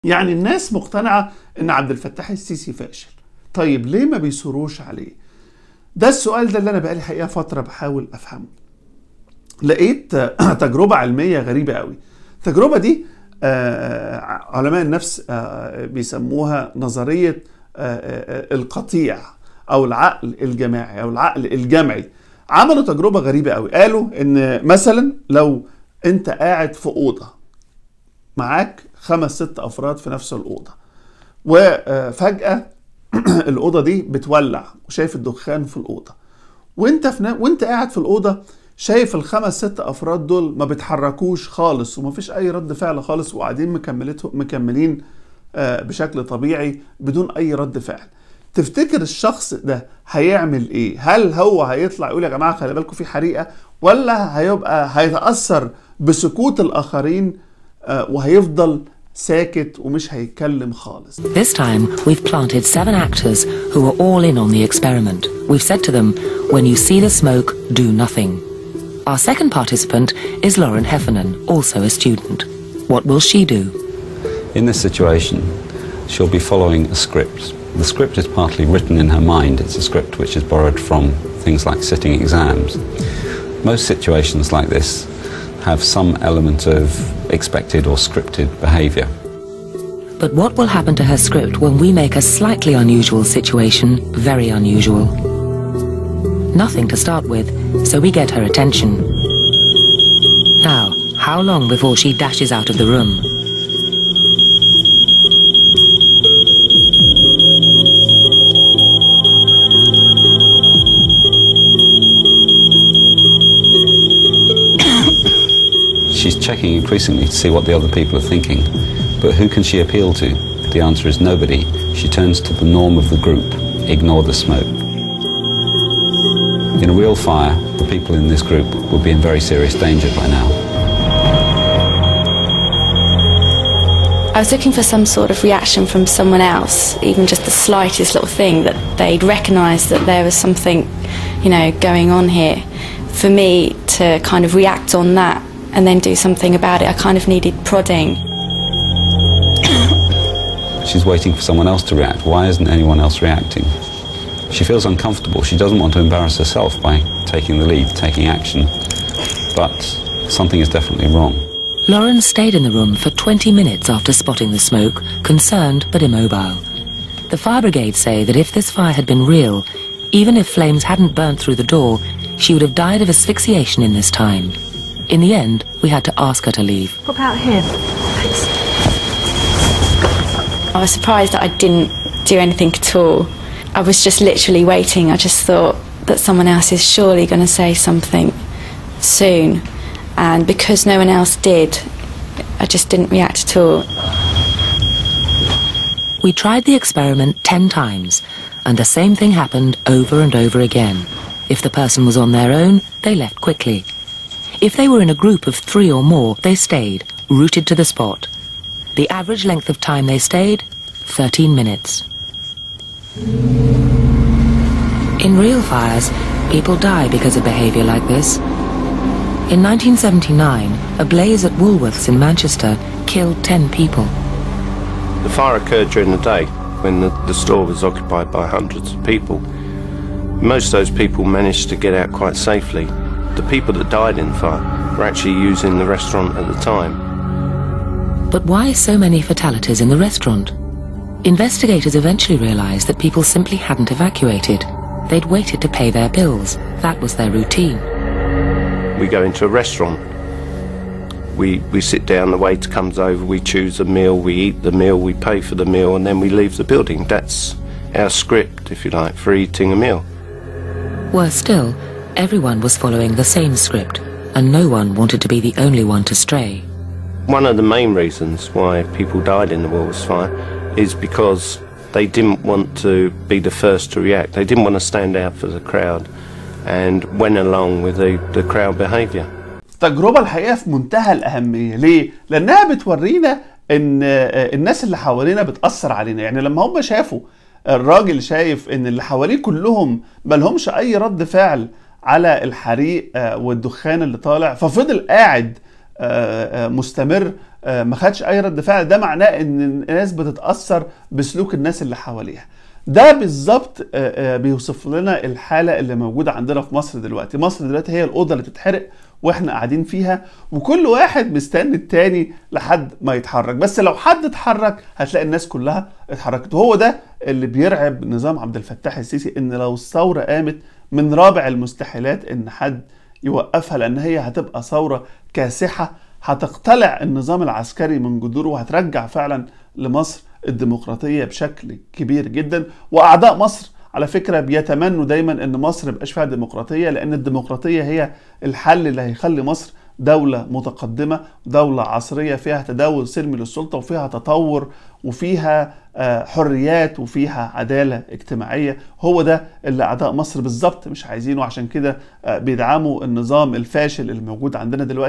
يعني الناس مقتنعة ان عبد الفتاح السيسي فاشل. طيب ليه ما بيصروش عليه؟ ده السؤال ده اللي انا بقالي حقيقة فترة بحاول افهمه. لقيت تجربة علمية غريبة قوي. التجربة دي علماء النفس بيسموها نظرية القطيع او العقل الجماعي او العقل الجمعي. عملوا تجربة غريبة قوي. قالوا ان مثلا لو انت قاعد في اوضة معاك 5-6 افراد في نفس الاوضة، وفجأة الاوضة دي بتولع وشايف الدخان في الاوضة، وانت قاعد في الاوضة شايف ال5-6 افراد دول ما بيتحركوش خالص ومفيش اي رد فعل خالص، وقاعدين مكملين بشكل طبيعي بدون اي رد فعل. تفتكر الشخص ده هيعمل ايه؟ هل هو هيطلع يقول يا جماعة خلي بالكم في حريقة، ولا هيتأثر بسكوت الاخرين وهيفضل ساكت ومش هيتكلم خالص؟ This time we've planted 7 actors who are all in on the experiment. We've said to them, when you see the smoke, do nothing. Our second participant is Lauren Heffernan, also a student. What will she do? In this situation, she'll be following a script. The script is partly written in her mind. It's a script which is borrowed from things like sitting exams. Most situations like this have some element of expected or scripted behaviour. But what will happen to her script when we make a slightly unusual situation very unusual? Nothing to start with, so we get her attention. Now, how long before she dashes out of the room? She's checking increasingly to see what the other people are thinking, but who can she appeal to? The answer is nobody. She turns to the norm of the group: ignore the smoke. In a real fire, the people in this group would be in very serious danger by now. I was looking for some sort of reaction from someone else, even just the slightest little thing, that they'd recognise that there was something, going on here. For me to kind of react on that and then do something about it, I kind of needed prodding. She's waiting for someone else to react. Why isn't anyone else reacting? She feels uncomfortable. She doesn't want to embarrass herself by taking the lead, taking action. But something is definitely wrong. Lauren stayed in the room for 20 minutes after spotting the smoke, concerned but immobile. The fire brigade say that if this fire had been real, even if flames hadn't burnt through the door, she would have died of asphyxiation in this time. In the end, we had to ask her to leave. What about him? Thanks. I was surprised that I didn't do anything at all. I was just literally waiting. I just thought that someone else is surely going to say something soon. And because no one else did, I just didn't react at all. We tried the experiment 10 times, and the same thing happened over and over again. If the person was on their own, they left quickly. If they were in a group of 3 or more, they stayed, rooted to the spot. The average length of time they stayed, 13 minutes. In real fires, people die because of behaviour like this. In 1979, a blaze at Woolworths in Manchester killed 10 people. The fire occurred during the day when the store was occupied by hundreds of people. Most of those people managed to get out quite safely. The people that died in the fire were actually using the restaurant at the time. But why so many fatalities in the restaurant? Investigators eventually realised that people simply hadn't evacuated. They'd waited to pay their bills. That was their routine. We go into a restaurant. We sit down, the waiter comes over, we choose a meal, we eat the meal, we pay for the meal, and then we leave the building. That's our script, if you like, for eating a meal. Worse still, everyone was following the same script, and no one wanted to be the only one to stray. One of the main reasons why people died in the Woolworths fire is because they didn't want to be the first to react. They didn't want to stand out for the crowd and went along with the crowd behaviour. تجربة الحقيقة في منتهى الأهمية. ليه؟ لأنها بتورينا إن الناس اللي حوالينا بتأثر علينا. يعني لما هم شافوا الراجل شايف إن اللي حواليه كلهم ملهمش أي رد فعل على الحريق والدخان اللي طالع، ففضل قاعد مستمر ما خدش اي رد فعل، ده معناه ان الناس بتتاثر بسلوك الناس اللي حواليها. ده بالظبط بيوصف لنا الحاله اللي موجوده عندنا في مصر دلوقتي. مصر دلوقتي هي الاوضه اللي تتحرق واحنا قاعدين فيها، وكل واحد مستني التاني لحد ما يتحرك. بس لو حد اتحرك هتلاقي الناس كلها اتحركت. وهو ده اللي بيرعب نظام عبد الفتاح السيسي، ان لو الثوره قامت من رابع المستحيلات ان حد يوقفها، لان هي هتبقى ثوره كاسحه هتقتلع النظام العسكري من جذوره، وهترجع فعلا لمصر الديمقراطيه بشكل كبير جدا. واعداء مصر على فكره بيتمنوا دايما ان مصر ميبقاش فيها ديمقراطيه، لان الديمقراطيه هي الحل اللي هيخلي مصر دولة متقدمة، دولة عصرية فيها تداول سلمي للسلطة، وفيها تطور، وفيها حريات، وفيها عدالة اجتماعية. هو ده اللي أعداء مصر بالظبط مش عايزينه، عشان كده بيدعموا النظام الفاشل اللي موجود عندنا دلوقتي.